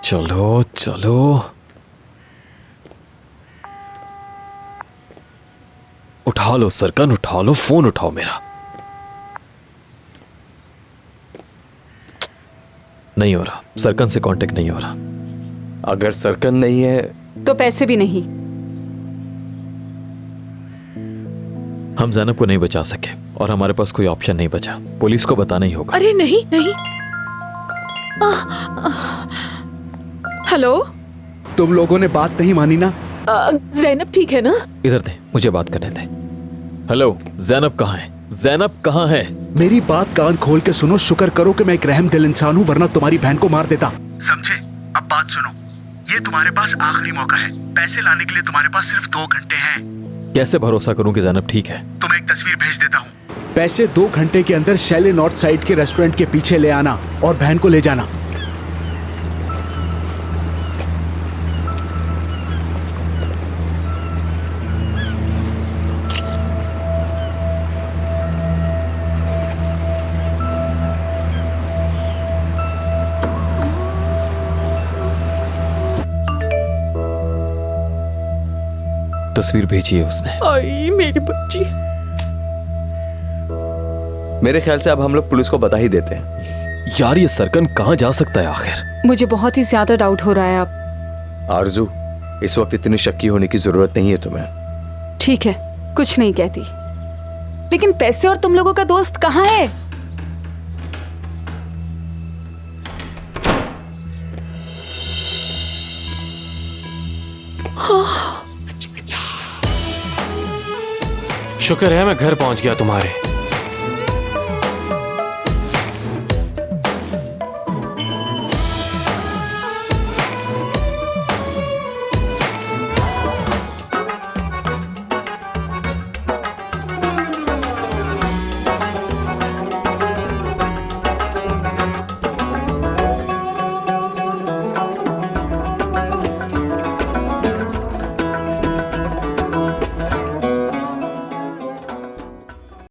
चलो चलो, उठा लो सरकन, उठा लो, फोन उठाओ मेरा। नहीं हो रहा, सरकन से कांटेक्ट नहीं हो रहा। अगर सरकन नहीं है तो पैसे भी नहीं। हम ज़ैनब को नहीं बचा सके और हमारे पास कोई ऑप्शन नहीं बचा, पुलिस को बताना ही होगा। अरे नहीं नहीं। हेलो, तुम लोगों ने बात नहीं मानी ना? ज़ैनब ठीक है ना? इधर दे, मुझे बात करने दे। हेलो, ज़ैनब कहाँ है? ज़ैनब कहाँ है? मेरी बात कान खोल के सुनो। शुक्र करो कि मैं एक रहमदिल इंसान हूँ, वरना तुम्हारी बहन को मार देता। समझे? अब बात सुनो, ये तुम्हारे पास आखिरी मौका है। पैसे लाने के लिए तुम्हारे पास सिर्फ 2 घंटे हैं। कैसे भरोसा करूं कि ज़ैनब ठीक है? तुम्हें एक तस्वीर भेज देता हूँ। पैसे 2 घंटे के अंदर शैले नॉर्थ साइड के रेस्टोरेंट के पीछे ले आना और बहन को ले जाना। तस्वीर भेजी है उसने। आई मेरी बच्ची। मेरे ख्याल से अब हम लोग पुलिस को बता ही देते हैं। यार ये सरकन कहाँ जा सकता है आखिर? मुझे बहुत ही ज्यादा डाउट हो रहा है अब। आरजू, इस वक्त इतनी शक्की होने की जरूरत नहीं है तुम्हें। ठीक है, कुछ नहीं कहती, लेकिन पैसे और तुम लोगों का दोस्त कहाँ है? शुक्र है मैं घर पहुंच गया तुम्हारे।